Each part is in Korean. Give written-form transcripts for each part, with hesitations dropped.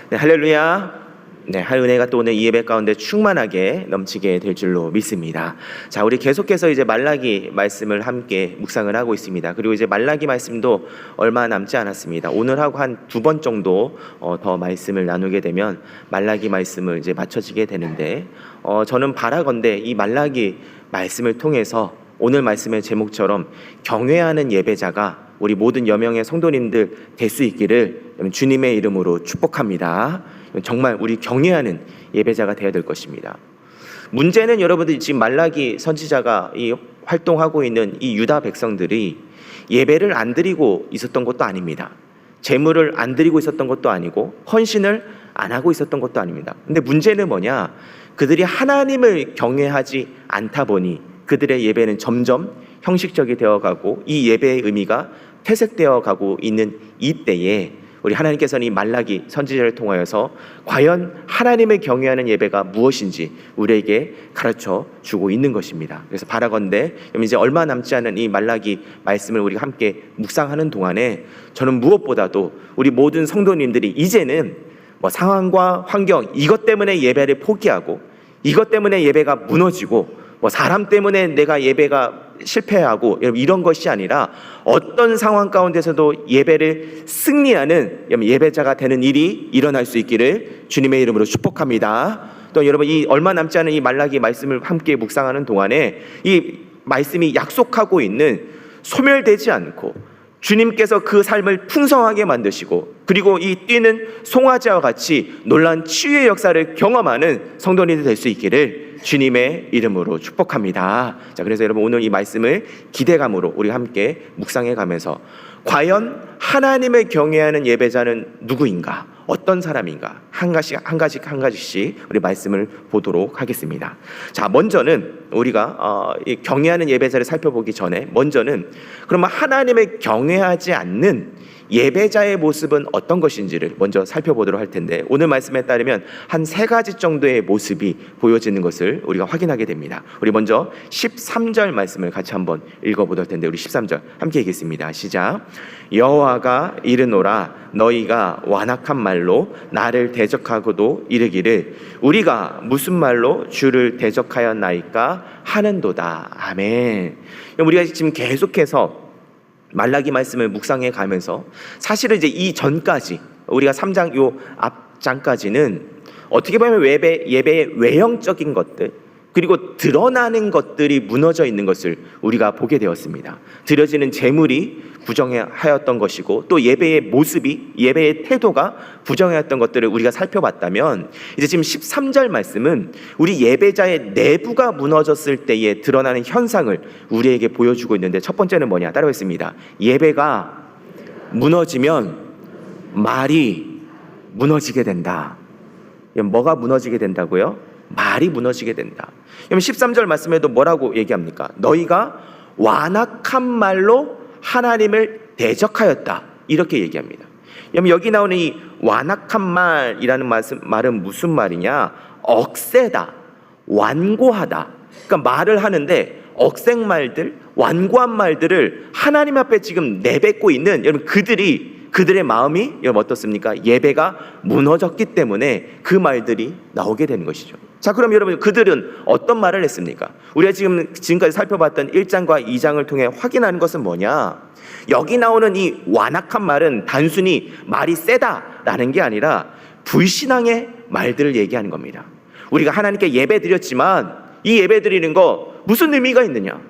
네, 할렐루야. 네, 할 은혜가 또 오늘 이 예배 가운데 충만하게 넘치게 될 줄로 믿습니다. 자, 우리 계속해서 이제 말라기 말씀을 함께 묵상을 하고 있습니다. 그리고 이제 말라기 말씀도 얼마 남지 않았습니다. 오늘하고 한 2번 정도 더 말씀을 나누게 되면 말라기 말씀을 이제 맞춰지게 되는데, 저는 바라건대 이 말라기 말씀을 통해서 오늘 말씀의 제목처럼 경외하는 예배자가 우리 모든 여명의 성도님들 될 수 있기를 주님의 이름으로 축복합니다. 정말 우리 경외하는 예배자가 되어야 될 것입니다. 문제는 여러분들이 지금 말라기 선지자가 이 활동하고 있는 이 유다 백성들이 예배를 안 드리고 있었던 것도 아닙니다. 제물을 안 드리고 있었던 것도 아니고 헌신을 안 하고 있었던 것도 아닙니다. 근데 문제는 뭐냐? 그들이 하나님을 경외하지 않다 보니 그들의 예배는 점점 형식적이 되어가고 이 예배의 의미가 퇴색되어 가고 있는 이때에 우리 하나님께서는 이 말라기 선지자를 통하여서 과연 하나님을 경외하는 예배가 무엇인지 우리에게 가르쳐 주고 있는 것입니다. 그래서 바라건대 이제 얼마 남지 않은 이 말라기 말씀을 우리가 함께 묵상하는 동안에 저는 무엇보다도 우리 모든 성도님들이 이제는 상황과 환경 이것 때문에 예배를 포기하고 이것 때문에 예배가 무너지고 사람 때문에 내가 예배가 실패하고 이런 것이 아니라 어떤 상황 가운데서도 예배를 승리하는 예배자가 되는 일이 일어날 수 있기를 주님의 이름으로 축복합니다. 또 여러분 이 얼마 남지 않은 이 말라기 말씀을 함께 묵상하는 동안에 이 말씀이 약속하고 있는 소멸되지 않고 주님께서 그 삶을 풍성하게 만드시고 그리고 이 뛰는 송아지와 같이 놀라운 치유의 역사를 경험하는 성도님들 될 수 있기를 주님의 이름으로 축복합니다. 자, 그래서 여러분 오늘 이 말씀을 기대감으로 우리 함께 묵상해 가면서 과연 하나님을 경외하는 예배자는 누구인가? 어떤 사람인가? 한 가지씩 우리 말씀을 보도록 하겠습니다. 자, 먼저는 우리가 경외하는 예배자를 살펴보기 전에 먼저는 그러면 하나님을 경외하지 않는 예배자의 모습은 어떤 것인지를 먼저 살펴보도록 할 텐데 오늘 말씀에 따르면 한 3가지 정도의 모습이 보여지는 것을 우리가 확인하게 됩니다. 우리 먼저 13절 말씀을 같이 한번 읽어보도록 할 텐데 우리 13절 함께 읽겠습니다. 시작. 여호와가 이르노라 너희가 완악한 말로 나를 대적하고도 이르기를 우리가 무슨 말로 주를 대적하였나이까 하는도다. 아멘. 우리가 지금 계속해서 말라기 말씀을 묵상해 가면서 사실은 이제 이 전까지 우리가 3장 요 앞장까지는 어떻게 보면 예배의 외형적인 것들 그리고 드러나는 것들이 무너져 있는 것을 우리가 보게 되었습니다. 드려지는 제물이 부정하였던 것이고 또 예배의 모습이 예배의 태도가 부정하였던 것들을 우리가 살펴봤다면 이제 지금 13절 말씀은 우리 예배자의 내부가 무너졌을 때에 드러나는 현상을 우리에게 보여주고 있는데 첫 번째는 뭐냐? 따라하겠습니다. 예배가 무너지면 말이 무너지게 된다. 뭐가 무너지게 된다고요? 말이 무너지게 된다. 그럼 13절 말씀에도 뭐라고 얘기합니까? 너희가 완악한 말로 하나님을 대적하였다. 이렇게 얘기합니다. 그럼 여기 나오는 이 완악한 말이라는 말은 무슨 말이냐? 억세다, 완고하다. 그러니까 말을 하는데 억색말들, 완고한 말들을 하나님 앞에 지금 내뱉고 있는 여러분 그들의 마음이 여러분 어떻습니까? 예배가 무너졌기 때문에 그 말들이 나오게 되는 것이죠. 자, 그럼 여러분 그들은 어떤 말을 했습니까? 우리가 지금까지 살펴봤던 1장과 2장을 통해 확인하는 것은 뭐냐? 여기 나오는 이 완악한 말은 단순히 말이 세다라는 게 아니라 불신앙의 말들을 얘기하는 겁니다. 우리가 하나님께 예배 드렸지만 이 예배 드리는 거 무슨 의미가 있느냐?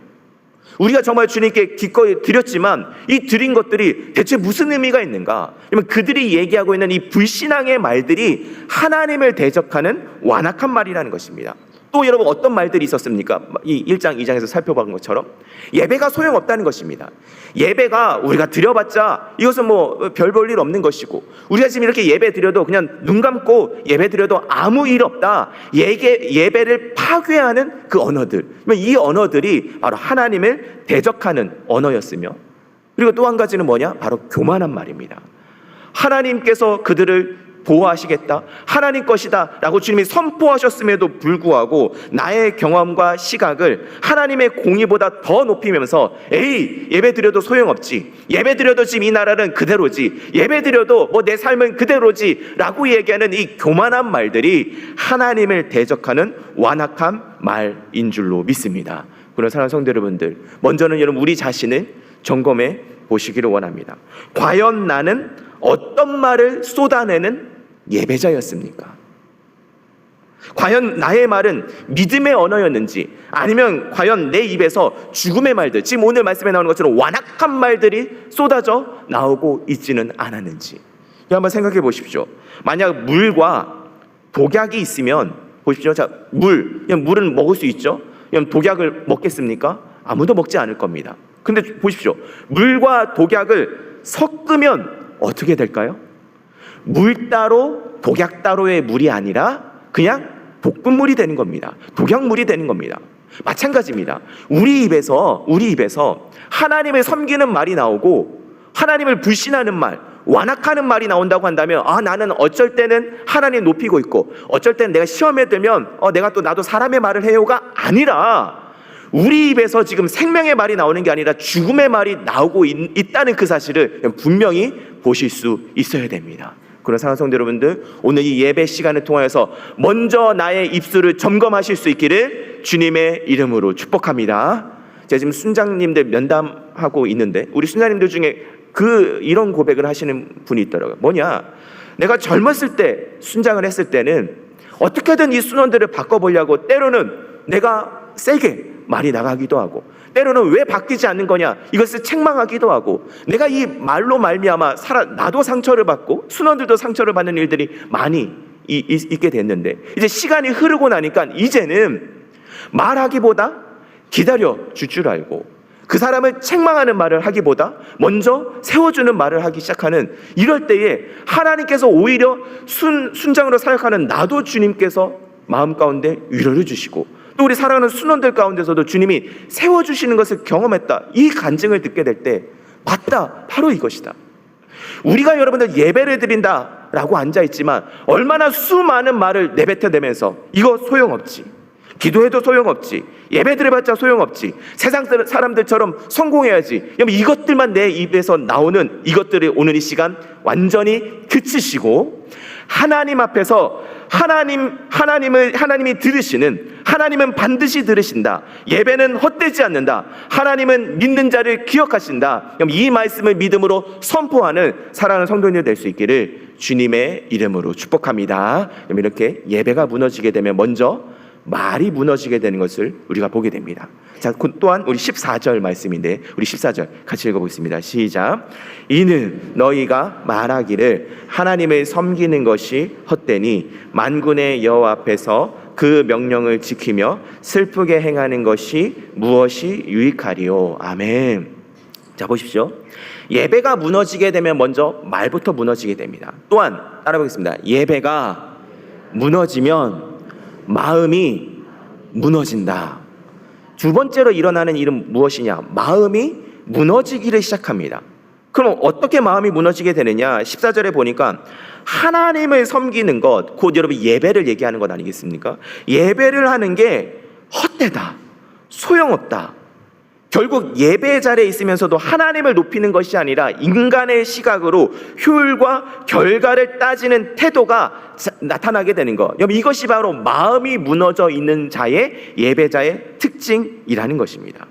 우리가 정말 주님께 기꺼이 드렸지만 이 드린 것들이 대체 무슨 의미가 있는가? 그러면 그들이 얘기하고 있는 이 불신앙의 말들이 하나님을 대적하는 완악한 말이라는 것입니다. 또 여러분 어떤 말들이 있었습니까? 이 1장, 2장에서 살펴본 것처럼 예배가 소용없다는 것입니다. 예배가 우리가 드려봤자 이것은 별 볼 일 없는 것이고 우리가 지금 이렇게 예배 드려도 그냥 눈 감고 예배 드려도 아무 일 없다. 예배를 파괴하는 그 언어들, 이 언어들이 바로 하나님을 대적하는 언어였으며 그리고 또 한 가지는 뭐냐? 바로 교만한 말입니다. 하나님께서 그들을 보호하시겠다, 하나님 것이다 라고 주님이 선포하셨음에도 불구하고 나의 경험과 시각을 하나님의 공의보다 더 높이면서 에이, 예배 드려도 소용없지, 예배 드려도 지금 이 나라는 그대로지, 예배 드려도 뭐 내 삶은 그대로지 라고 얘기하는 이 교만한 말들이 하나님을 대적하는 완악한 말인 줄로 믿습니다. 그런 사랑하는 성도 여러분들, 먼저는 여러분 우리 자신을 점검해 보시기를 원합니다. 과연 나는 어떤 말을 쏟아내는 예배자였습니까? 과연 나의 말은 믿음의 언어였는지, 아니면 과연 내 입에서 죽음의 말들, 지금 오늘 말씀에 나오는 것처럼 완악한 말들이 쏟아져 나오고 있지는 않았는지 한번 생각해 보십시오. 만약 물과 독약이 있으면 보십시오. 자, 물은 먹을 수 있죠? 그럼 독약을 먹겠습니까? 아무도 먹지 않을 겁니다. 근데 보십시오. 물과 독약을 섞으면 어떻게 될까요? 물 따로 독약 따로의 물이 아니라 그냥 볶음물이 되는 겁니다. 독약물이 되는 겁니다. 마찬가지입니다. 우리 입에서 하나님을 섬기는 말이 나오고 하나님을 불신하는 말, 완악하는 말이 나온다고 한다면 나는 어쩔 때는 하나님 높이고 있고 어쩔 때는 내가 시험에 들면 나도 사람의 말을 해요가 아니라 우리 입에서 지금 생명의 말이 나오는 게 아니라 죽음의 말이 나오고 있다는 그 사실을 분명히 보실 수 있어야 됩니다. 그런 사랑하는 성도 여러분들, 오늘 이 예배 시간을 통하여서 먼저 나의 입술을 점검하실 수 있기를 주님의 이름으로 축복합니다. 제가 지금 순장님들 면담하고 있는데 우리 순장님들 중에 이런 고백을 하시는 분이 있더라고요. 뭐냐, 내가 젊었을 때 순장을 했을 때는 어떻게든 이 순원들을 바꿔보려고 때로는 내가 세게 말이 나가기도 하고 때로는 왜 바뀌지 않는 거냐 이것을 책망하기도 하고 내가 이 말로 말미암아 나도 상처를 받고 순원들도 상처를 받는 일들이 많이 있게 됐는데 이제 시간이 흐르고 나니까 이제는 말하기보다 기다려 줄 줄 알고 그 사람을 책망하는 말을 하기보다 먼저 세워주는 말을 하기 시작하는 이럴 때에 하나님께서 오히려 순장으로 사역하는 나도 주님께서 마음 가운데 위로를 주시고 또 우리 사랑하는 순원들 가운데서도 주님이 세워주시는 것을 경험했다, 이 간증을 듣게 될 때 맞다, 바로 이것이다. 우리가 여러분들 예배를 드린다라고 앉아있지만 얼마나 수많은 말을 내뱉어내면서 이거 소용없지, 기도해도 소용없지, 예배 드려봤자 소용없지, 세상 사람들처럼 성공해야지, 이것들만 내 입에서 나오는 이것들을 오늘 이 시간 완전히 그치시고 하나님 앞에서 하나님이 들으시는, 하나님은 반드시 들으신다, 예배는 헛되지 않는다, 하나님은 믿는 자를 기억하신다, 이 말씀을 믿음으로 선포하는 사랑하는 성도님들 될 수 있기를 주님의 이름으로 축복합니다. 이렇게 예배가 무너지게 되면 먼저 말이 무너지게 되는 것을 우리가 보게 됩니다. 자, 또한 우리 14절 말씀인데 우리 14절 같이 읽어보겠습니다. 시작. 이는 너희가 말하기를 하나님을 섬기는 것이 헛되니 만군의 여호와 앞에서 그 명령을 지키며 슬프게 행하는 것이 무엇이 유익하리요. 아멘. 자, 보십시오. 예배가 무너지게 되면 먼저 말부터 무너지게 됩니다. 또한 따라보겠습니다. 예배가 무너지면 마음이 무너진다. 두 번째로 일어나는 일은 무엇이냐? 마음이 무너지기를 시작합니다. 그럼 어떻게 마음이 무너지게 되느냐? 14절에 보니까 하나님을 섬기는 것, 곧 여러분 예배를 얘기하는 것 아니겠습니까? 예배를 하는 게 헛되다, 소용없다. 결국 예배 자리에 있으면서도 하나님을 높이는 것이 아니라 인간의 시각으로 효율과 결과를 따지는 태도가 나타나게 되는 것, 이것이 바로 마음이 무너져 있는 자의 예배자의 특징이라는 것입니다.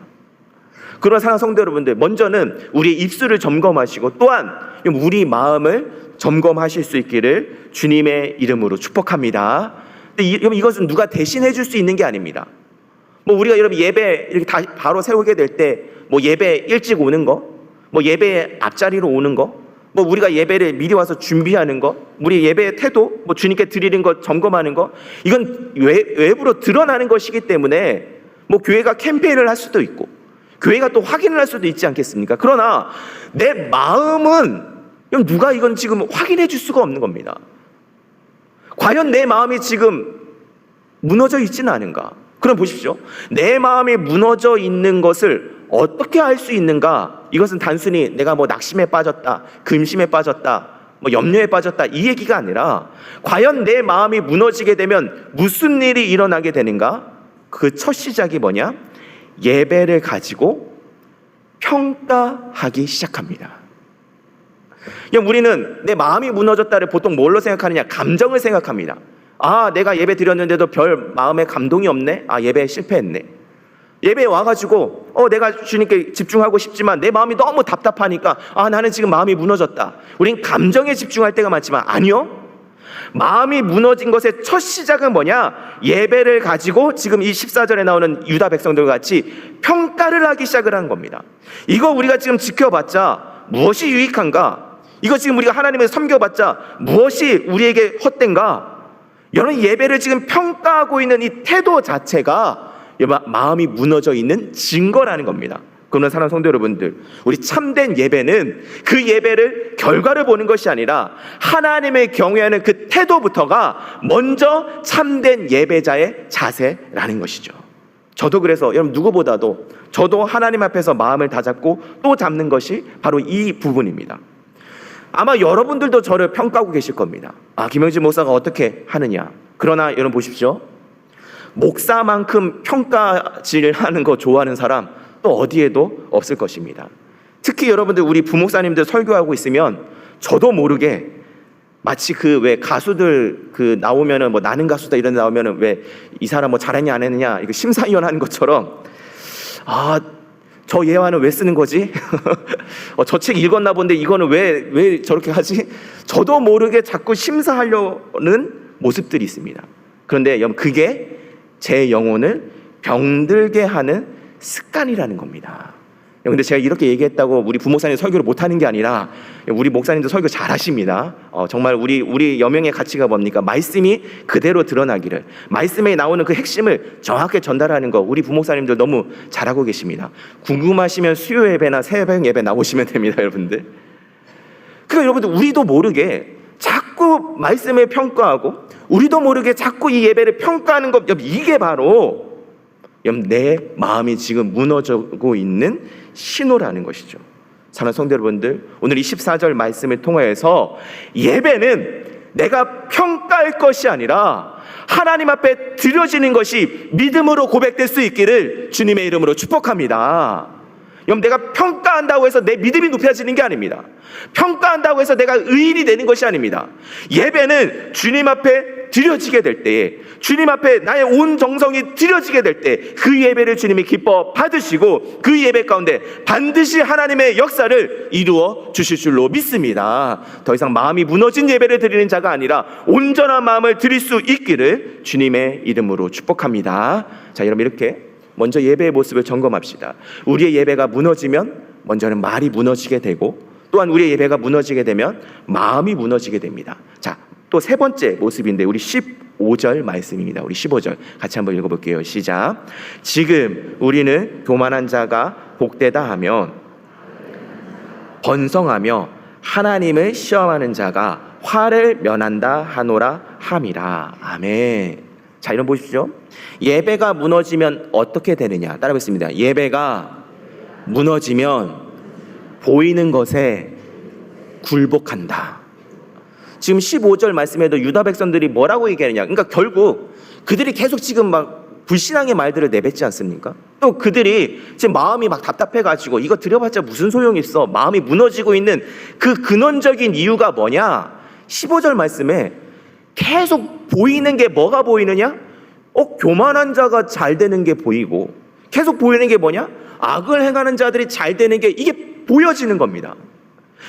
그런 사랑하는 성도 여러분들, 먼저는 우리의 입술을 점검하시고 또한 우리 마음을 점검하실 수 있기를 주님의 이름으로 축복합니다. 근데 이것은 누가 대신해 줄 수 있는 게 아닙니다. 우리가 여러분 예배 이렇게 바로 세우게 될 때 예배 일찍 오는 거, 예배 앞자리로 오는 거, 우리가 예배를 미리 와서 준비하는 거, 우리 예배의 태도, 주님께 드리는 것 점검하는 거, 이건 외부로 드러나는 것이기 때문에 교회가 캠페인을 할 수도 있고 교회가 또 확인을 할 수도 있지 않겠습니까? 그러나 내 마음은 누가 이건 지금 확인해 줄 수가 없는 겁니다. 과연 내 마음이 지금 무너져 있지는 않은가? 그럼 보십시오. 내 마음이 무너져 있는 것을 어떻게 알 수 있는가? 이것은 단순히 내가 낙심에 빠졌다, 근심에 빠졌다, 뭐 염려에 빠졌다 이 얘기가 아니라 과연 내 마음이 무너지게 되면 무슨 일이 일어나게 되는가? 그 첫 시작이 뭐냐? 예배를 가지고 평가하기 시작합니다. 우리는 내 마음이 무너졌다를 보통 뭘로 생각하느냐? 감정을 생각합니다. 아, 내가 예배 드렸는데도 별 마음에 감동이 없네? 아, 예배에 실패했네. 예배에 와가지고 내가 주님께 집중하고 싶지만 내 마음이 너무 답답하니까 아, 나는 지금 마음이 무너졌다. 우린 감정에 집중할 때가 많지만 아니요, 마음이 무너진 것의 첫 시작은 뭐냐? 예배를 가지고 지금 이 14절에 나오는 유다 백성들 같이 평가를 하기 시작을 하는 겁니다. 이거 우리가 지금 지켜봤자 무엇이 유익한가? 이거 지금 우리가 하나님을 섬겨봤자 무엇이 우리에게 헛된가? 여러분, 예배를 지금 평가하고 있는 이 태도 자체가 마음이 무너져 있는 증거라는 겁니다. 그러나 사랑하는 성도 여러분들, 우리 참된 예배는 그 예배를 결과를 보는 것이 아니라 하나님을 경외하는 그 태도부터가 먼저 참된 예배자의 자세라는 것이죠. 저도 그래서 여러분 누구보다도 저도 하나님 앞에서 마음을 다잡고 또 잡는 것이 바로 이 부분입니다. 아마 여러분들도 저를 평가하고 계실 겁니다. 아, 김영진 목사가 어떻게 하느냐. 그러나 여러분 보십시오. 목사만큼 평가질하는 거 좋아하는 사람 또 어디에도 없을 것입니다. 특히 여러분들 우리 부목사님들 설교하고 있으면 저도 모르게 마치 그 왜 가수들 그 나오면은 뭐 나는 가수다 이런 데 나오면은 왜 이 사람 뭐 잘했냐 안 했느냐 이거 심사위원 하는 것처럼 아, 저 예화는 왜 쓰는 거지? 저 책 읽었나 본데 이거는 왜 저렇게 하지? 저도 모르게 자꾸 심사하려는 모습들이 있습니다. 그런데 여러분 그게 제 영혼을 병들게 하는 습관이라는 겁니다. 근데 제가 이렇게 얘기했다고 우리 부목사님 설교를 못하는 게 아니라 우리 목사님도 설교 잘하십니다. 정말 우리 여명의 가치가 뭡니까? 말씀이 그대로 드러나기를, 말씀에 나오는 그 핵심을 정확하게 전달하는 거 우리 부목사님들 너무 잘하고 계십니다. 궁금하시면 수요 예배나 새벽 예배 나오시면 됩니다, 여러분들. 그러니까 여러분들 우리도 모르게 자꾸 말씀을 평가하고 우리도 모르게 자꾸 이 예배를 평가하는 것, 이게 바로 내 마음이 지금 무너지고 있는 신호라는 것이죠. 사랑하는 성도 여러분들, 오늘 이 14절 말씀을 통하여서 예배는 내가 평가할 것이 아니라 하나님 앞에 드려지는 것이 믿음으로 고백될 수 있기를 주님의 이름으로 축복합니다. 여러분, 내가 평가한다고 해서 내 믿음이 높아지는 게 아닙니다. 평가한다고 해서 내가 의인이 되는 것이 아닙니다. 예배는 주님 앞에 드려지게 될 때에, 주님 앞에 나의 온 정성이 드려지게 될 때 그 예배를 주님이 기뻐 받으시고 그 예배 가운데 반드시 하나님의 역사를 이루어 주실 줄로 믿습니다. 더 이상 마음이 무너진 예배를 드리는 자가 아니라 온전한 마음을 드릴 수 있기를 주님의 이름으로 축복합니다. 자, 여러분 이렇게 먼저 예배의 모습을 점검합시다. 우리의 예배가 무너지면 먼저는 말이 무너지게 되고 또한 우리의 예배가 무너지게 되면 마음이 무너지게 됩니다. 자, 또 세 번째 모습인데 우리 15절 말씀입니다. 우리 15절 같이 한번 읽어볼게요. 시작. 지금 우리는 교만한 자가 복되다 하면 번성하며 하나님을 시험하는 자가 화를 면한다 하노라 함이라. 아멘. 자, 이런 보십시오. 예배가 무너지면 어떻게 되느냐? 따라하겠습니다. 예배가 무너지면 보이는 것에 굴복한다. 지금 15절 말씀에도 유다 백성들이 뭐라고 얘기하느냐? 그러니까 결국 그들이 계속 지금 막 불신앙의 말들을 내뱉지 않습니까? 또 그들이 지금 마음이 막 답답해가지고 이거 드려봤자 무슨 소용이 있어? 마음이 무너지고 있는 그 근원적인 이유가 뭐냐? 15절 말씀에 계속 보이는 게 뭐가 보이느냐? 교만한 자가 잘 되는 게 보이고 계속 보이는 게 뭐냐? 악을 행하는 자들이 잘 되는 게 이게 보여지는 겁니다.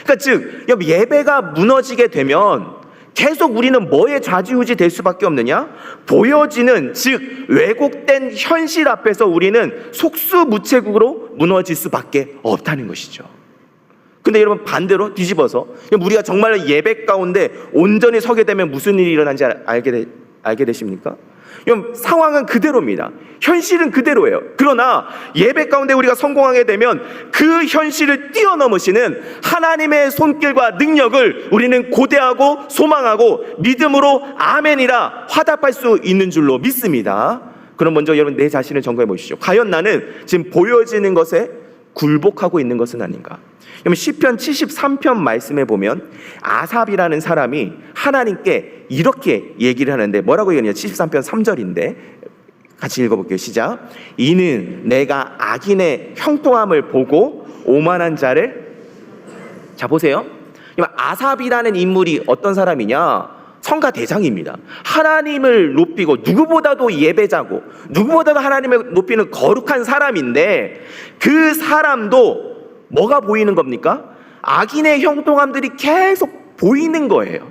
그러니까 즉 예배가 무너지게 되면 계속 우리는 뭐에 좌지우지 될 수밖에 없느냐? 보여지는 즉 왜곡된 현실 앞에서 우리는 속수무책으로 무너질 수밖에 없다는 것이죠. 근데 여러분 반대로 뒤집어서 우리가 정말 예배 가운데 온전히 서게 되면 무슨 일이 일어난지 알게 되십니까? 상황은 그대로입니다. 현실은 그대로예요. 그러나 예배 가운데 우리가 성공하게 되면 그 현실을 뛰어넘으시는 하나님의 손길과 능력을 우리는 고대하고 소망하고 믿음으로 아멘이라 화답할 수 있는 줄로 믿습니다. 그럼 먼저 여러분 내 자신을 점검해 보시죠. 과연 나는 지금 보여지는 것에 굴복하고 있는 것은 아닌가? 그러면 시편 73편 말씀에 보면 아삽이라는 사람이 하나님께 이렇게 얘기를 하는데 뭐라고 얘기하냐? 73편 3절인데 같이 읽어볼게요. 시작. 이는 내가 악인의 형통함을 보고 오만한 자를, 자 보세요. 아삽이라는 인물이 어떤 사람이냐? 성가 대장입니다. 하나님을 높이고 누구보다도 예배자고 누구보다도 하나님을 높이는 거룩한 사람인데 그 사람도 뭐가 보이는 겁니까? 악인의 형통함들이 계속 보이는 거예요.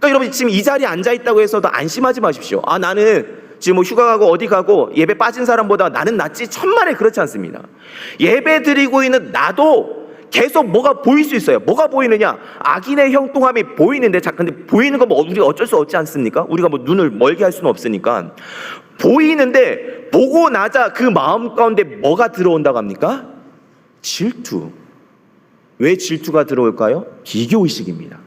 그러니까 여러분 지금 이 자리에 앉아있다고 해서도 안심하지 마십시오. 아, 나는 지금 뭐 휴가 가고 어디 가고 예배 빠진 사람보다 나는 낫지, 천만에 그렇지 않습니다. 예배 드리고 있는 나도 계속 뭐가 보일 수 있어요. 뭐가 보이느냐? 악인의 형통함이 보이는데, 자, 근데 보이는 거 뭐 우리가 어쩔 수 없지 않습니까? 우리가 뭐 눈을 멀게 할 수는 없으니까. 보이는데 보고 나자 그 마음 가운데 뭐가 들어온다고 합니까? 질투. 왜 질투가 들어올까요? 비교의식입니다.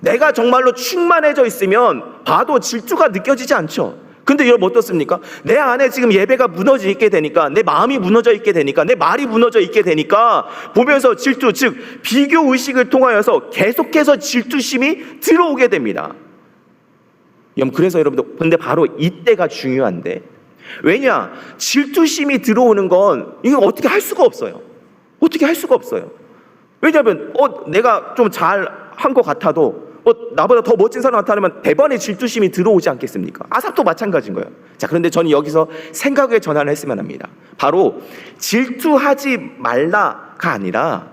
내가 정말로 충만해져 있으면 봐도 질투가 느껴지지 않죠. 근데 여러분 어떻습니까? 내 안에 지금 예배가 무너져 있게 되니까, 내 마음이 무너져 있게 되니까, 내 말이 무너져 있게 되니까 보면서 질투, 즉 비교의식을 통하여서 계속해서 질투심이 들어오게 됩니다. 그래서 여러분들, 근데 바로 이때가 중요한데, 왜냐? 질투심이 들어오는 건 이거 어떻게 할 수가 없어요. 어떻게 할 수가 없어요. 왜냐하면 내가 좀 잘한 것 같아도 나보다 더 멋진 사람 나타나면 대번에 질투심이 들어오지 않겠습니까? 아삽도 마찬가지인 거예요. 자, 그런데 저는 여기서 생각의 전환을 했으면 합니다. 바로 질투하지 말라가 아니라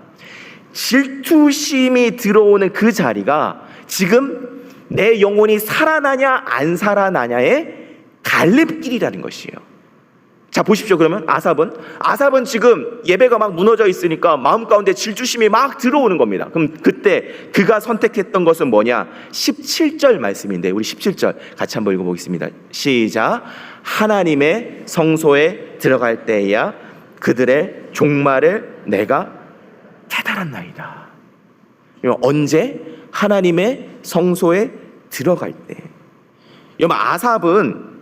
질투심이 들어오는 그 자리가 지금 내 영혼이 살아나냐 안 살아나냐의 갈림길이라는 것이에요. 자, 보십시오. 그러면 아삽은 지금 예배가 막 무너져 있으니까 마음 가운데 질투심이 막 들어오는 겁니다. 그럼 그때 그가 선택했던 것은 뭐냐? 17절 말씀인데 우리 17절 같이 한번 읽어보겠습니다. 시작. 하나님의 성소에 들어갈 때야 그들의 종말을 내가 깨달았나이다. 언제? 하나님의 성소에 들어갈 때. 여러분, 아삽은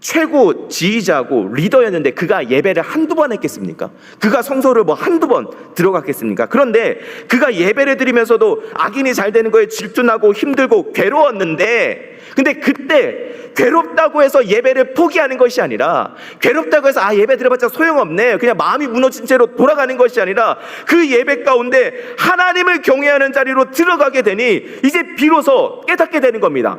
최고 지휘자고 리더였는데 그가 예배를 한두 번 했겠습니까? 그가 성소를 뭐 한두 번 들어갔겠습니까? 그런데 그가 예배를 드리면서도 악인이 잘 되는 거에 질투나고 힘들고 괴로웠는데, 근데 그때 괴롭다고 해서 예배를 포기하는 것이 아니라, 괴롭다고 해서 예배 드려봤자 소용없네, 그냥 마음이 무너진 채로 돌아가는 것이 아니라 그 예배 가운데 하나님을 경외하는 자리로 들어가게 되니 이제 비로소 깨닫게 되는 겁니다.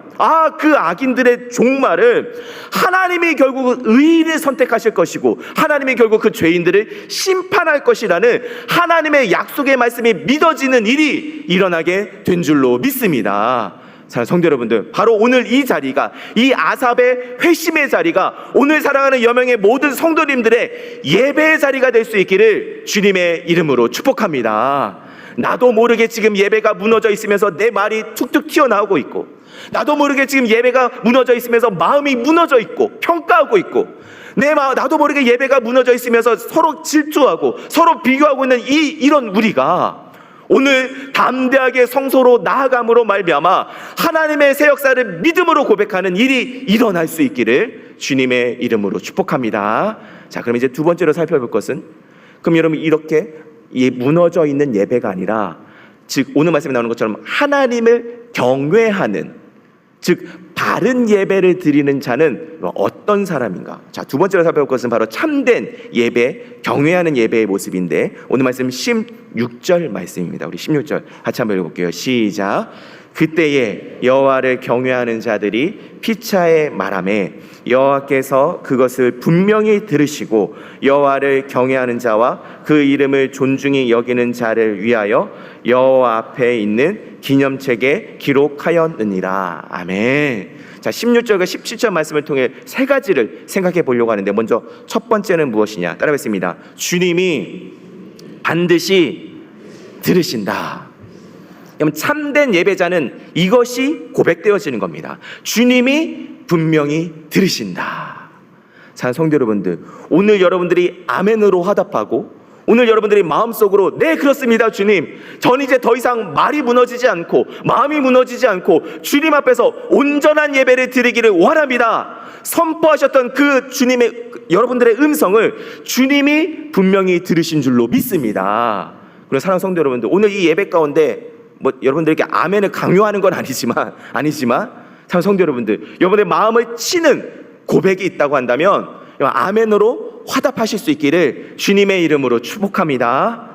그 악인들의 종말을 하나님이 결국 의를 선택하실 것이고 하나님이 결국 그 죄인들을 심판할 것이라는 하나님의 약속의 말씀이 믿어지는 일이 일어나게 된 줄로 믿습니다. 자, 성도 여러분들, 바로 오늘 이 자리가, 이 아삽의 회심의 자리가 오늘 사랑하는 여명의 모든 성도님들의 예배의 자리가 될 수 있기를 주님의 이름으로 축복합니다. 나도 모르게 지금 예배가 무너져 있으면서 내 말이 툭툭 튀어나오고 있고, 나도 모르게 지금 예배가 무너져 있으면서 마음이 무너져 있고 평가하고 있고, 나도 모르게 예배가 무너져 있으면서 서로 질투하고 서로 비교하고 있는 이런 우리가 오늘 담대하게 성소로 나아감으로 말미암아 하나님의 새 역사를 믿음으로 고백하는 일이 일어날 수 있기를 주님의 이름으로 축복합니다. 자, 그럼 이제 두 번째로 살펴볼 것은, 그럼 여러분 이렇게 무너져 있는 예배가 아니라, 즉 오늘 말씀에 나오는 것처럼 하나님을 경외하는, 즉 바른 예배를 드리는 자는 어떤 사람인가? 자, 두 번째로 살펴볼 것은 바로 참된 예배, 경외하는 예배의 모습인데 오늘 말씀 16절 말씀입니다. 우리 16절 같이 한번 읽어볼게요. 시작. 그때에 여호와를 경외하는 자들이 피차에 말하매 여호와께서 그것을 분명히 들으시고 여호와를 경외하는 자와 그 이름을 존중히 여기는 자를 위하여 여호와 앞에 있는 기념책에 기록하였느니라. 아멘. 자, 16절과 17절 말씀을 통해 세 가지를 생각해 보려고 하는데, 먼저 첫 번째는 무엇이냐? 따라하겠습니다. 주님이 반드시 들으신다. 그러면 참된 예배자는 이것이 고백되어지는 겁니다. 주님이 분명히 들으신다. 자, 성도 여러분들, 오늘 여러분들이 아멘으로 화답하고 오늘 여러분들이 마음속으로 네 그렇습니다 주님, 전 이제 더 이상 말이 무너지지 않고 마음이 무너지지 않고 주님 앞에서 온전한 예배를 드리기를 원합니다 선포하셨던 그 주님의 여러분들의 음성을 주님이 분명히 들으신 줄로 믿습니다. 그래서 사랑하는 성도 여러분들, 오늘 이 예배 가운데 뭐 여러분들에게 아멘을 강요하는 건 아니지만 사랑하는 성도 여러분들, 여러분의 마음을 치는 고백이 있다고 한다면 아멘으로 화답하실 수 있기를 주님의 이름으로 축복합니다.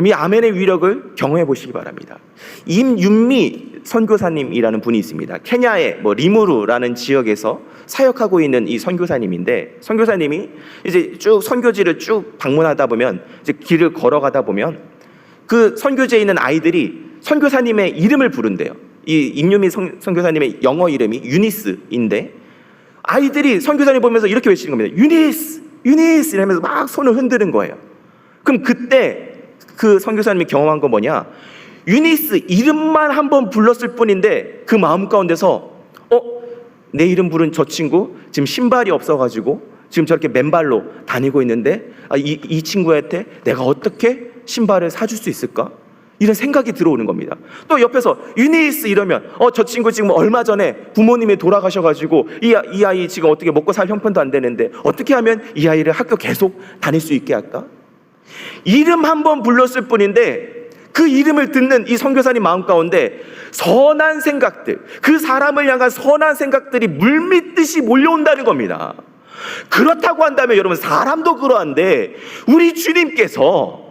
이 아멘의 위력을 경험해 보시기 바랍니다. 임윤미 선교사님이라는 분이 있습니다. 케냐의 리무르라는 지역에서 사역하고 있는 이 선교사님인데, 선교사님이 이제 쭉 선교지를 쭉 방문하다 보면, 이제 길을 걸어가다 보면 그 선교지에 있는 아이들이 선교사님의 이름을 부른대요. 이 임윤미 선교사님의 영어 이름이 유니스인데, 아이들이 선교사님 보면서 이렇게 외치는 겁니다. 유니스, 유니스 이러면서 막 손을 흔드는 거예요. 그럼 그때 그 선교사님이 경험한 건 뭐냐? 유니스 이름만 한번 불렀을 뿐인데 그 마음 가운데서 내 이름 부른 저 친구 지금 신발이 없어가지고 지금 저렇게 맨발로 다니고 있는데 이 친구한테 내가 어떻게 신발을 사줄 수 있을까? 이런 생각이 들어오는 겁니다. 또 옆에서 유니스 이러면 저 친구 지금 얼마 전에 부모님이 돌아가셔가지고 이 아이 지금 어떻게 먹고 살 형편도 안 되는데 어떻게 하면 이 아이를 학교 계속 다닐 수 있게 할까? 이름 한번 불렀을 뿐인데 그 이름을 듣는 이 선교사님 마음 가운데 선한 생각들, 그 사람을 향한 선한 생각들이 물밀듯이 몰려온다는 겁니다. 그렇다고 한다면 여러분, 사람도 그러한데 우리 주님께서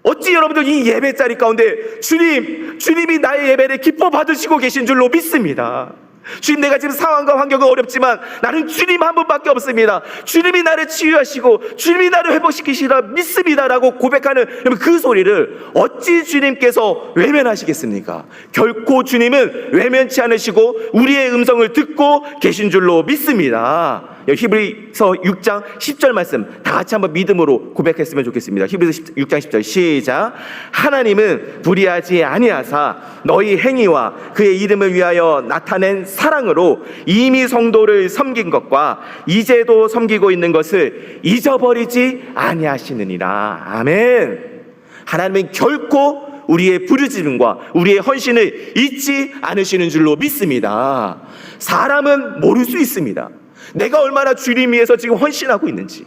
어찌 여러분들 이 예배 자리 가운데 주님이 나의 예배를 기뻐 받으시고 계신 줄로 믿습니다. 주님, 내가 지금 상황과 환경은 어렵지만 나는 주님 한 분밖에 없습니다. 주님이 나를 치유하시고 주님이 나를 회복시키시라 믿습니다라고 고백하는 그 소리를 어찌 주님께서 외면하시겠습니까? 결코 주님은 외면치 않으시고 우리의 음성을 듣고 계신 줄로 믿습니다. 히브리서 6장 10절 말씀 다 같이 한번 믿음으로 고백했으면 좋겠습니다. 히브리서 6장 10절 시작. 하나님은 불의하지 아니하사 너희 행위와 그의 이름을 위하여 나타낸 사랑으로 이미 성도를 섬긴 것과 이제도 섬기고 있는 것을 잊어버리지 아니하시느니라. 아멘. 하나님은 결코 우리의 부르짖음과 우리의 헌신을 잊지 않으시는 줄로 믿습니다. 사람은 모를 수 있습니다. 내가 얼마나 주님 위해서 지금 헌신하고 있는지.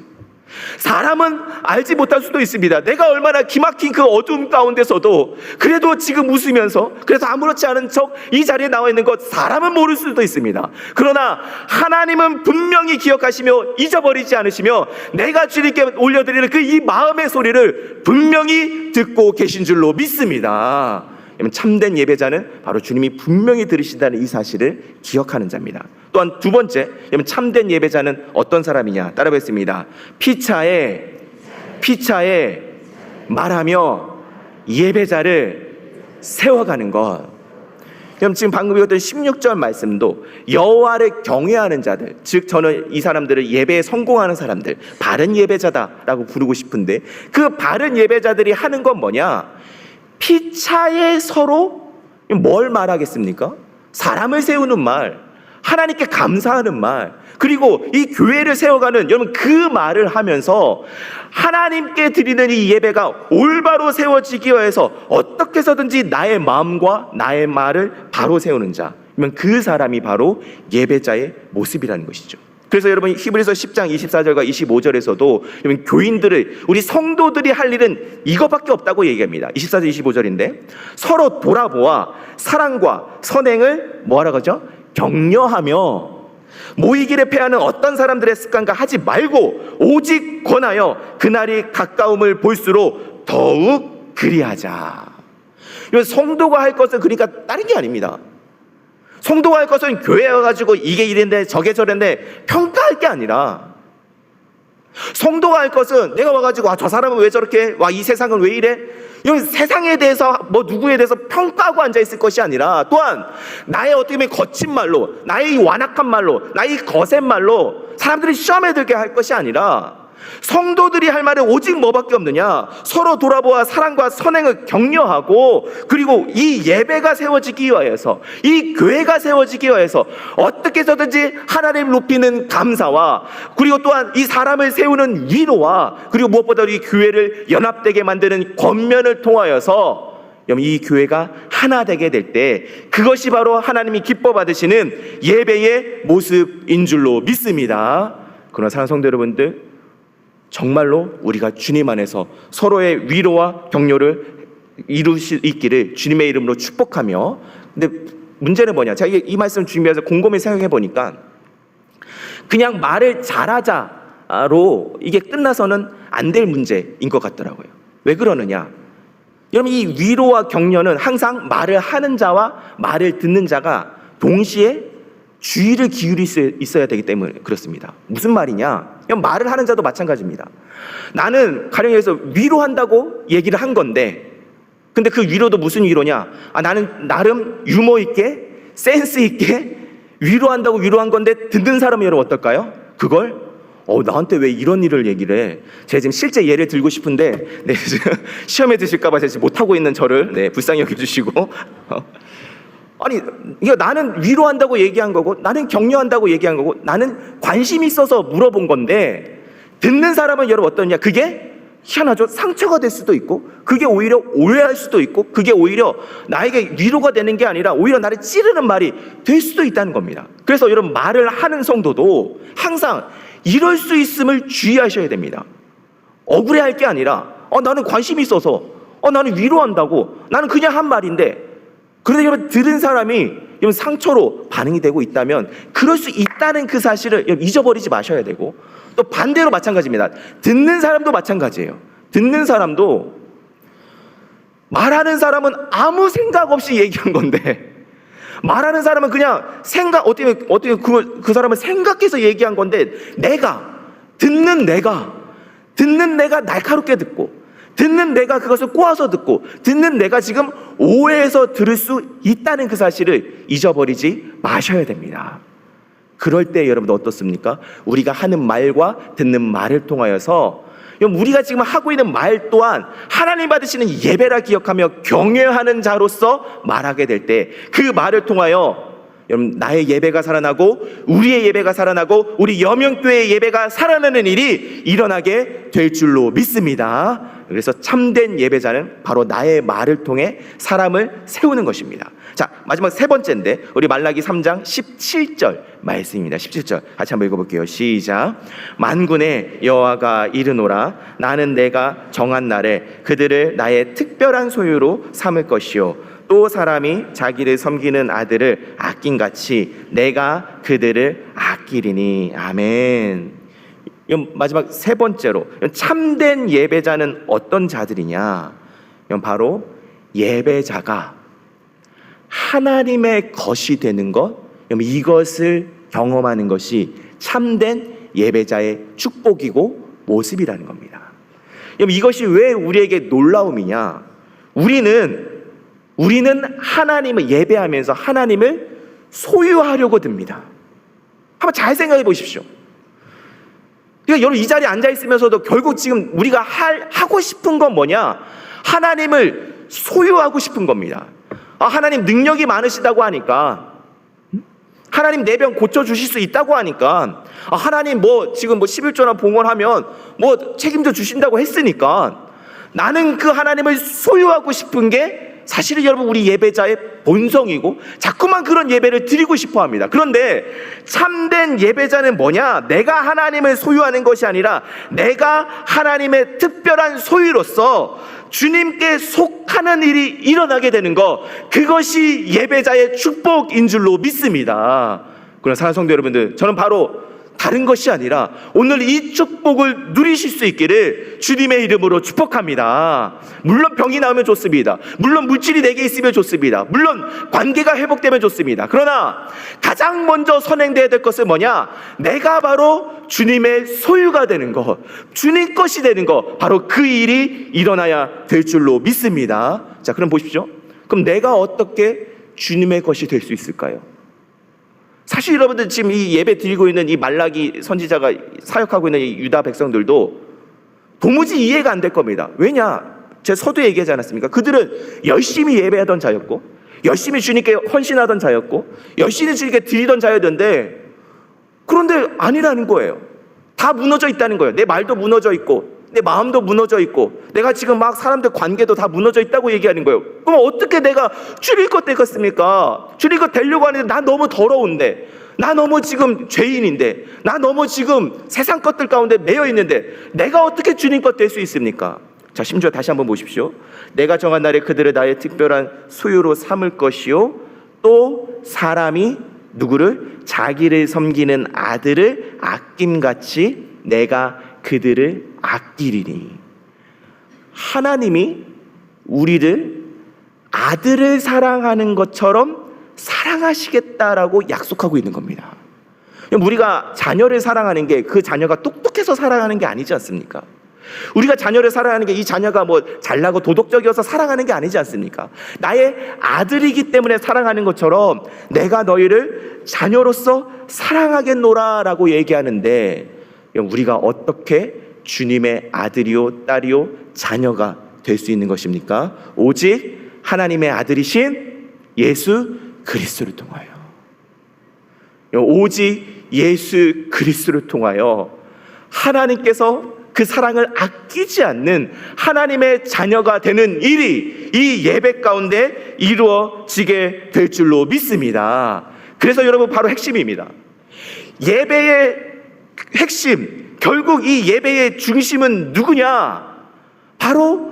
사람은 알지 못할 수도 있습니다. 내가 얼마나 기막힌 그 어두움 가운데서도 그래도 지금 웃으면서 그래서 아무렇지 않은 척 이 자리에 나와 있는 것, 사람은 모를 수도 있습니다. 그러나 하나님은 분명히 기억하시며 잊어버리지 않으시며 내가 주님께 올려드리는 그 이 마음의 소리를 분명히 듣고 계신 줄로 믿습니다. 참된 예배자는 바로 주님이 분명히 들으신다는 이 사실을 기억하는 자입니다. 또한 두 번째, 참된 예배자는 어떤 사람이냐? 따라 뵙겠습니다. 피차에 말하며 예배자를 세워가는 것. 그럼 지금 방금 읽었던 16절 말씀도 여호와를 경외하는 자들, 즉 저는 이 사람들을 예배에 성공하는 사람들, 바른 예배자다라고 부르고 싶은데, 그 바른 예배자들이 하는 건 뭐냐? 피차에 서로 뭘 말하겠습니까? 사람을 세우는 말, 하나님께 감사하는 말, 그리고 이 교회를 세워가는 여러분 그 말을 하면서 하나님께 드리는 이 예배가 올바로 세워지기 위해서 어떻게 해서든지 나의 마음과 나의 말을 바로 세우는 자, 그 사람이 바로 예배자의 모습이라는 것이죠. 그래서 여러분 히브리서 10장 24절과 25절에서도 교인들을, 우리 성도들이 할 일은 이거밖에 없다고 얘기합니다. 24절 25절인데 서로 돌아보아 사랑과 선행을 뭐하라 그러죠? 격려하며 모이기를 패하는 어떤 사람들의 습관과 하지 말고 오직 권하여 그날이 가까움을 볼수록 더욱 그리하자. 성도가 할 것은 그러니까 다른 게 아닙니다. 성도가 할 것은 교회에 와가지고 이게 이랬는데 저게 저랬는데 평가할 게 아니라, 성도가 할 것은 내가 와가지고 저 사람은 왜 저렇게, 이 세상은 왜 이래, 이런 세상에 대해서 누구에 대해서 평가하고 앉아있을 것이 아니라, 또한 나의 어떻게 보면 거친 말로, 나의 완악한 말로, 나의 거센 말로 사람들이 시험에 들게 할 것이 아니라, 성도들이 할 말은 오직 뭐밖에 없느냐? 서로 돌아보아 사랑과 선행을 격려하고, 그리고 이 예배가 세워지기 위해서, 이 교회가 세워지기 위해서 어떻게 해서든지 하나님 높이는 감사와, 그리고 또한 이 사람을 세우는 위로와, 그리고 무엇보다 이 교회를 연합되게 만드는 권면을 통하여서 이 교회가 하나 되게 될 때, 그것이 바로 하나님이 기뻐 받으시는 예배의 모습인 줄로 믿습니다. 그러나 사랑하는 성도 여러분들, 정말로 우리가 주님 안에서 서로의 위로와 격려를 이룰 수 있기를 주님의 이름으로 축복하며, 근데 문제는 뭐냐? 제가 이 말씀 준비해서 곰곰이 생각해 보니까 그냥 말을 잘하자로 이게 끝나서는 안 될 문제인 것 같더라고요. 왜 그러느냐? 여러분, 이 위로와 격려는 항상 말을 하는 자와 말을 듣는 자가 동시에 주의를 기울일 수 있어야 되기 때문에 그렇습니다. 무슨 말이냐? 말을 하는 자도 마찬가지입니다. 나는 가령 해서 위로한다고 얘기를 한 건데, 근데 그 위로도 무슨 위로냐? 나는 나름 유머 있게 센스 있게 위로한다고 위로한 건데 듣는 사람은 여러분 어떨까요? 그걸 나한테 왜 이런 일을 얘기를 해? 제가 지금 실제 예를 들고 싶은데 시험에 드실까 봐 제가 지금 못하고 있는 저를 불쌍히 여겨주시고 아니, 이거 나는 위로한다고 얘기한 거고, 나는 격려한다고 얘기한 거고, 나는 관심이 있어서 물어본 건데, 듣는 사람은 여러분 어떠냐? 그게 희한하죠? 상처가 될 수도 있고, 그게 오히려 오해할 수도 있고, 그게 오히려 나에게 위로가 되는 게 아니라 오히려 나를 찌르는 말이 될 수도 있다는 겁니다. 그래서 여러분, 말을 하는 성도도 항상 이럴 수 있음을 주의하셔야 됩니다. 억울해할 게 아니라 나는 관심이 있어서, 나는 위로한다고, 나는 그냥 한 말인데, 그런데 여러분, 들은 사람이 여러분 상처로 반응이 되고 있다면 그럴 수 있다는 그 사실을 여러분 잊어버리지 마셔야 되고, 또 반대로 마찬가지입니다. 듣는 사람도 마찬가지예요. 듣는 사람도, 말하는 사람은 아무 생각 없이 얘기한 건데, 말하는 사람은 그냥 어떻게 그 사람은 생각해서 얘기한 건데, 듣는 내가 날카롭게 듣고, 듣는 내가 그것을 꼬아서 듣고, 듣는 내가 지금 오해해서 들을 수 있다는 그 사실을 잊어버리지 마셔야 됩니다. 그럴 때 여러분 어떻습니까? 우리가 하는 말과 듣는 말을 통하여서 우리가 지금 하고 있는 말 또한 하나님 받으시는 예배라 기억하며 경외하는 자로서 말하게 될 때, 그 말을 통하여 여러분 나의 예배가 살아나고, 우리의 예배가 살아나고, 우리 여명교회의 예배가 살아나는 일이 일어나게 될 줄로 믿습니다. 그래서 참된 예배자는 바로 나의 말을 통해 사람을 세우는 것입니다. 자, 마지막 세 번째인데, 우리 말라기 3장 17절 말씀입니다. 17절 같이 한번 읽어볼게요. 시작. 만군의 여호와가 이르노라. 나는 내가 정한 날에 그들을 나의 특별한 소유로 삼을 것이요, 또 사람이 자기를 섬기는 아들을 아낀같이 내가 그들을 아끼리니. 아멘. 마지막 세 번째로, 참된 예배자는 어떤 자들이냐? 바로 예배자가 하나님의 것이 되는 것, 이것을 경험하는 것이 참된 예배자의 축복이고 모습이라는 겁니다. 이것이 왜 우리에게 놀라움이냐? 우리는 하나님을 예배하면서 하나님을 소유하려고 듭니다. 한번 잘 생각해 보십시오. 그러니까 여러분, 이 자리에 앉아 있으면서도 결국 지금 우리가 하고 싶은 건 뭐냐? 하나님을 소유하고 싶은 겁니다. 하나님 능력이 많으시다고 하니까, 하나님 내 병 고쳐주실 수 있다고 하니까, 하나님 지금 11조나 봉헌하면 책임져 주신다고 했으니까, 나는 그 하나님을 소유하고 싶은 게 사실은 여러분 우리 예배자의 본성이고, 자꾸만 그런 예배를 드리고 싶어 합니다. 그런데 참된 예배자는 뭐냐? 내가 하나님을 소유하는 것이 아니라 내가 하나님의 특별한 소유로서 주님께 속하는 일이 일어나게 되는 것, 그것이 예배자의 축복인 줄로 믿습니다. 그러나 사랑하는 성도 여러분들, 저는 바로 다른 것이 아니라 오늘 이 축복을 누리실 수 있기를 주님의 이름으로 축복합니다. 물론 병이 나오면 좋습니다. 물론 물질이 내게 있으면 좋습니다. 물론 관계가 회복되면 좋습니다. 그러나 가장 먼저 선행되어야 될 것은 뭐냐? 내가 바로 주님의 소유가 되는 것, 주님 것이 되는 것, 바로 그 일이 일어나야 될 줄로 믿습니다. 자, 그럼 보십시오. 그럼 내가 어떻게 주님의 것이 될 수 있을까요? 사실 여러분들 지금 이 예배 드리고 있는 이 말라기 선지자가 사역하고 있는 이 유다 백성들도 도무지 이해가 안 될 겁니다. 왜냐? 제 서두에 얘기하지 않았습니까? 그들은 열심히 예배하던 자였고, 열심히 주님께 헌신하던 자였고, 열심히 주님께 드리던 자였는데, 그런데 아니라는 거예요. 다 무너져 있다는 거예요. 내 말도 무너져 있고, 내 마음도 무너져 있고, 내가 지금 막 사람들 관계도 다 무너져 있다고 얘기하는 거예요. 그럼 어떻게 내가 주님 것 되겠습니까? 주님 것 되려고 하는데 난 너무 더러운데, 나 너무 지금 죄인인데, 나 너무 지금 세상 것들 가운데 매여 있는데 내가 어떻게 주님 것 될 수 있습니까? 자, 심지어 다시 한번 보십시오. 내가 정한 날에 그들을 나의 특별한 소유로 삼을 것이요, 또 사람이 누구를? 자기를 섬기는 아들을 아낌같이 내가 그들을 아끼리니. 하나님이 우리를 아들을 사랑하는 것처럼 사랑하시겠다라고 약속하고 있는 겁니다. 우리가 자녀를 사랑하는 게 그 자녀가 똑똑해서 사랑하는 게 아니지 않습니까? 우리가 자녀를 사랑하는 게 이 자녀가 뭐 잘나고 도덕적이어서 사랑하는 게 아니지 않습니까? 나의 아들이기 때문에 사랑하는 것처럼 내가 너희를 자녀로서 사랑하겠노라 라고 얘기하는데, 우리가 어떻게 주님의 아들이요 딸이요 자녀가 될 수 있는 것입니까? 오직 하나님의 아들이신 예수 그리스도를 통하여, 오직 예수 그리스도를 통하여 하나님께서 그 사랑을 아끼지 않는 하나님의 자녀가 되는 일이 이 예배 가운데 이루어지게 될 줄로 믿습니다. 그래서 여러분, 바로 핵심입니다. 예배의 핵심, 결국 이 예배의 중심은 누구냐? 바로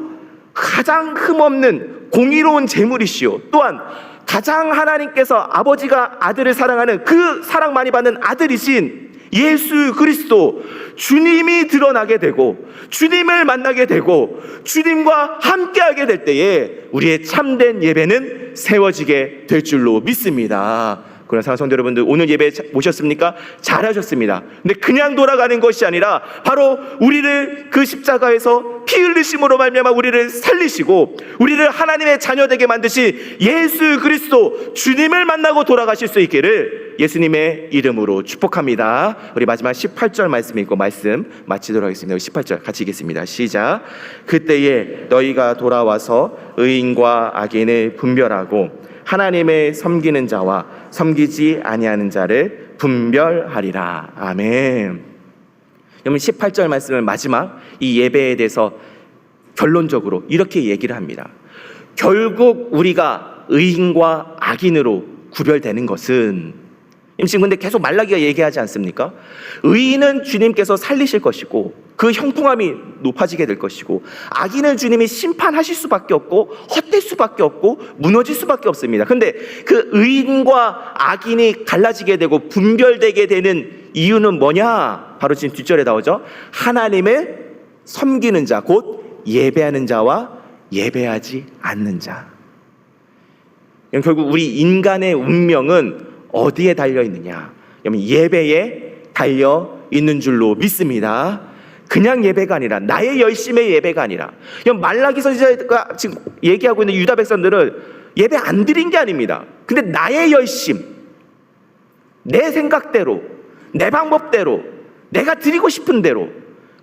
가장 흠없는 공의로운 제물이시요, 또한 가장 하나님께서 아버지가 아들을 사랑하는 그 사랑 많이 받는 아들이신 예수 그리스도, 주님이 드러나게 되고 주님을 만나게 되고 주님과 함께하게 될 때에 우리의 참된 예배는 세워지게 될 줄로 믿습니다. 그러나 사랑하는 성도 여러분들, 오늘 예배 오셨습니까? 잘하셨습니다. 근데 그냥 돌아가는 것이 아니라 바로 우리를 그 십자가에서 피 흘리심으로 말미암아 우리를 살리시고 우리를 하나님의 자녀 되게 만드신 예수 그리스도 주님을 만나고 돌아가실 수 있기를 예수님의 이름으로 축복합니다. 우리 마지막 18절 말씀 읽고 말씀 마치도록 하겠습니다. 18절 같이 읽겠습니다. 시작. 그때에 너희가 돌아와서 의인과 악인을 분별하고 하나님의 섬기는 자와 섬기지 아니하는 자를 분별하리라. 아멘. 여러분, 18절 말씀을 마지막 이 예배에 대해서 결론적으로 이렇게 얘기를 합니다. 결국 우리가 의인과 악인으로 구별되는 것은, 지금 근데 계속 말라기가 얘기하지 않습니까? 의인은 주님께서 살리실 것이고 그 형통함이 높아지게 될 것이고, 악인을 주님이 심판하실 수밖에 없고 헛될 수밖에 없고 무너질 수밖에 없습니다. 근데 그 의인과 악인이 갈라지게 되고 분별되게 되는 이유는 뭐냐? 바로 지금 뒷절에 나오죠. 하나님을 섬기는 자, 곧 예배하는 자와 예배하지 않는 자. 결국 우리 인간의 운명은 어디에 달려 있느냐? 예배에 달려 있는 줄로 믿습니다. 그냥 예배가 아니라, 나의 열심의 예배가 아니라, 말라기서 지금 얘기하고 있는 유다 백성들을 예배 안 드린 게 아닙니다. 근데 나의 열심, 내 생각대로, 내 방법대로, 내가 드리고 싶은 대로,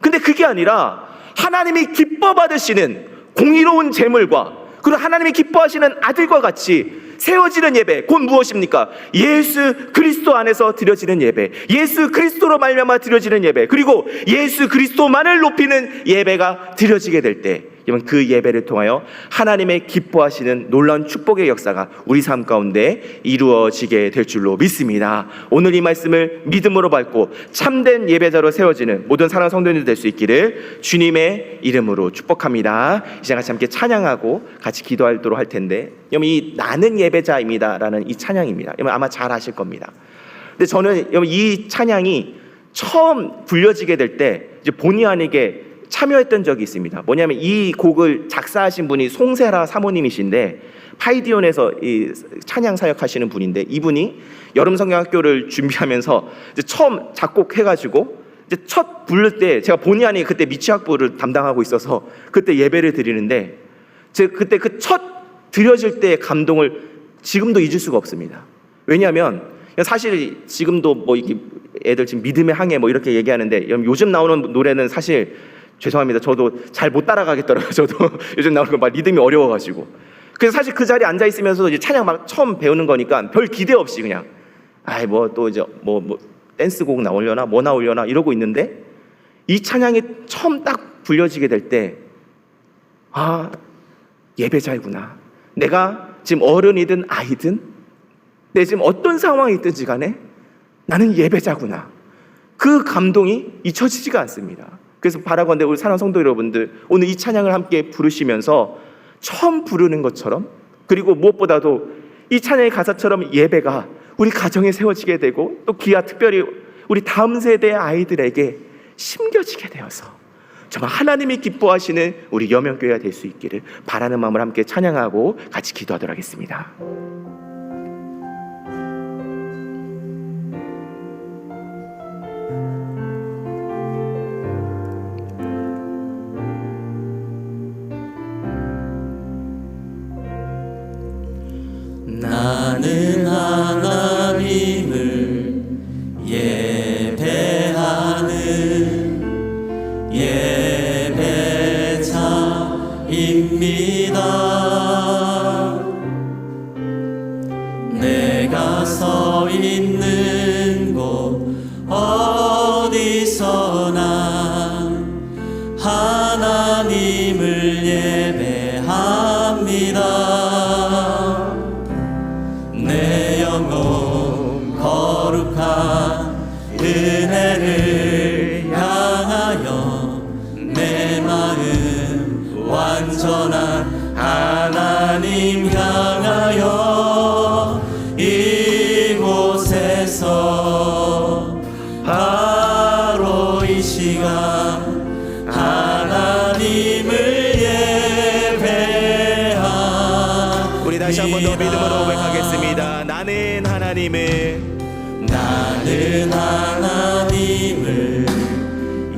근데 그게 아니라 하나님이 기뻐 받으시는 공의로운 제물과 그리고 하나님이 기뻐하시는 아들과 같이 세워지는 예배, 곧 무엇입니까? 예수 그리스도 안에서 드려지는 예배, 예수 그리스도로 말미암아 드려지는 예배, 그리고 예수 그리스도만을 높이는 예배가 드려지게 될 때, 그 예배를 통하여 하나님의 기뻐하시는 놀라운 축복의 역사가 우리 삶 가운데 이루어지게 될 줄로 믿습니다. 오늘 이 말씀을 믿음으로 받고 참된 예배자로 세워지는 모든 사랑하는 성도님들 될 수 있기를 주님의 이름으로 축복합니다. 이제 같이 함께 찬양하고 같이 기도하도록 할 텐데, 이 나는 예배자입니다 라는 이 찬양입니다. 아마 잘 아실 겁니다. 근데 저는 이 찬양이 처음 불려지게 될 때 본의 아니게 참여했던 적이 있습니다. 뭐냐면 이 곡을 작사하신 분이 송세라 사모님이신데, 파이디온에서 이 찬양 사역하시는 분인데, 이분이 여름 성경학교를 준비하면서 이제 처음 작곡해가지고 이제 첫 부를 때, 제가 본의 아니게 그때 미취학부를 담당하고 있어서 그때 예배를 드리는데, 제가 그때 그 첫 드려질 때의 감동을 지금도 잊을 수가 없습니다. 왜냐하면 사실 지금도 뭐 이게 애들 지금 믿음의 항해 뭐 이렇게 얘기하는데, 요즘 나오는 노래는 사실 죄송합니다. 저도 잘 못 따라가겠더라고요. 저도 요즘 나오는 거 막 리듬이 어려워가지고. 그래서 사실 그 자리에 앉아 있으면서 이제 찬양 막 처음 배우는 거니까 별 기대 없이 그냥 뭐 또 이제 뭐 댄스곡 나오려나 뭐 나오려나 이러고 있는데, 이 찬양이 처음 딱 불려지게 될 때, 예배자이구나. 내가 지금 어른이든 아이든 내 지금 어떤 상황이 있든지 간에 나는 예배자구나. 그 감동이 잊혀지지가 않습니다. 그래서 바라건대 우리 사랑하는 성도 여러분들, 오늘 이 찬양을 함께 부르시면서 처음 부르는 것처럼, 그리고 무엇보다도 이 찬양의 가사처럼 예배가 우리 가정에 세워지게 되고, 또 특별히 우리 다음 세대의 아이들에게 심겨지게 되어서 정말 하나님이 기뻐하시는 우리 여명교회가 될 수 있기를 바라는 마음을 함께 찬양하고 같이 기도하도록 하겠습니다. 나는 하나님을 예배하는 예배자입니다. 내가 서 있는 곳 어디서나 하나님을 예배합니다. 내 영혼 거룩한 은혜를 향하여 내 마음 완전한 하나님 향하여 이곳에서 바로 이 시간 하나님을 예배하. 우리 다시 한 번 더 믿음으로 고백하겠습니다. 나는 하나님을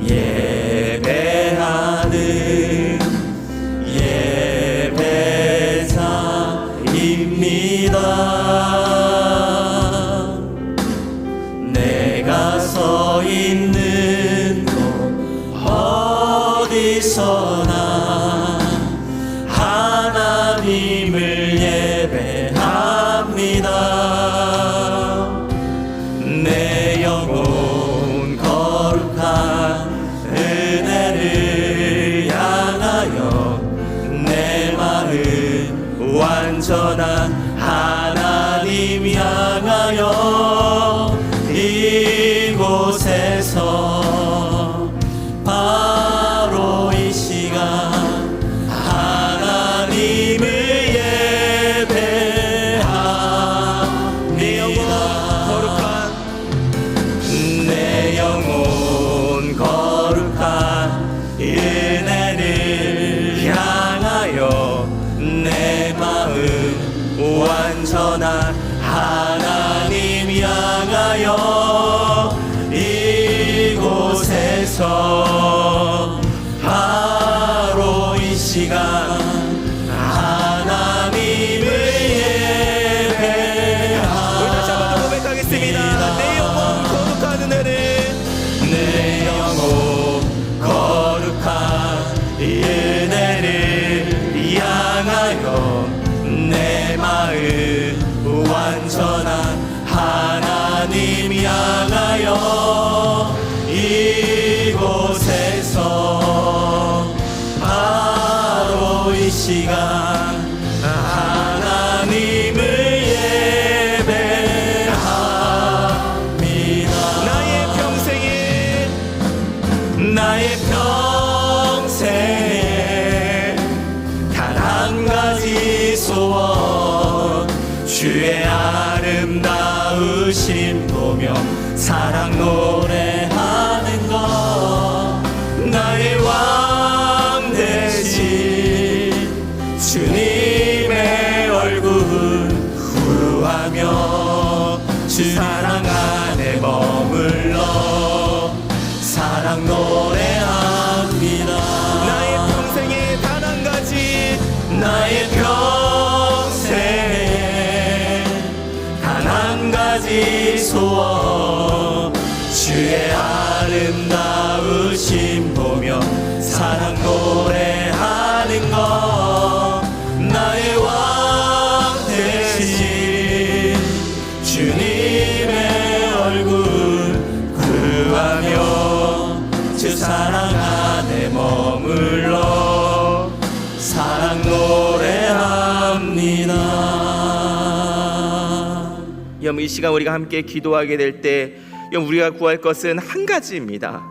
예배하는 예배자입니다. 내가 서 있는 곳 어디서나 하나님을 예배합니다. 내 영혼 거룩한 은혜를 향하여 내 마음 완전한 하나님 향하여 이곳에서 바로 이 시간 하나님을 예배합니다. 내 영혼 거룩한 은혜를 향하여 내 마음 완전한 하나님 향하여 이곳에서 바로 이 시간 하나님을 예배합니다. 우리 다시 한번 더 고백하겠습니다. 내 영혼 거룩한 은혜를, 내 영혼 거룩한 은혜를 향하여 내 마음 완전한 하나님 향하여 이곳에서 바로 이 시간 하나님을 예배합니다. 나의 평생에 단 한 가지 소원, 주의 아름다우심 보며 사랑 노래하는 것. 나의 왕 대신 주님의 얼굴 구하며 주 사랑 안에 머물러 사랑 노래합니다. 나의 평생에 단 한 가지, 나의 평생에 단 한 가지 소원, 주의 아름다우심 보며 사랑 노래하는 것. 나의 왕 대신 주님의 얼굴 구하며 주 사랑 안에 머물러 사랑 노래합니다. 여러분, 이 시간 우리가 함께 기도하게 될 때 우리가 구할 것은 한 가지입니다.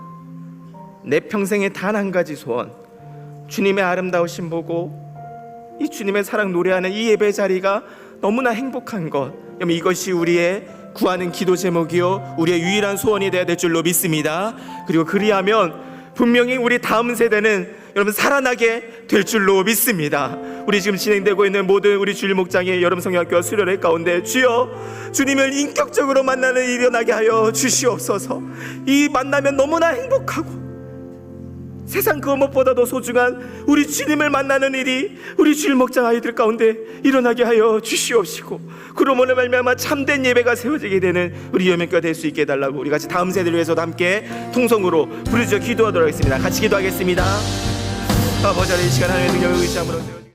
내 평생에 단 한 가지 소원, 주님의 아름다우신 보고 이 주님의 사랑 노래하는 이 예배 자리가 너무나 행복한 것, 여러분, 이것이 우리의 구하는 기도 제목이요 우리의 유일한 소원이 되어야 될 줄로 믿습니다. 그리고 그리하면 분명히 우리 다음 세대는 여러분 살아나게 될 줄로 믿습니다. 우리 지금 진행되고 있는 모든 우리 주일 목장의 여름 성경학교와 수련회 가운데 주여, 주님을 인격적으로 만나는 일이 일어나게 하여 주시옵소서. 이 만나면 너무나 행복하고 세상 그 무엇보다도 소중한 우리 주님을 만나는 일이 우리 주일 목장 아이들 가운데 일어나게 하여 주시옵시고, 그러므로 말미암아 참된 예배가 세워지게 되는 우리 여명교가 될 수 있게 해달라고 우리 같이 다음 세대를 위해서도 함께 통성으로 부르짖어 기도하도록 하겠습니다. 같이 기도하겠습니다. 아버지, 이 시간 하나님의 능력을 의지함으로 세워주시옵소서.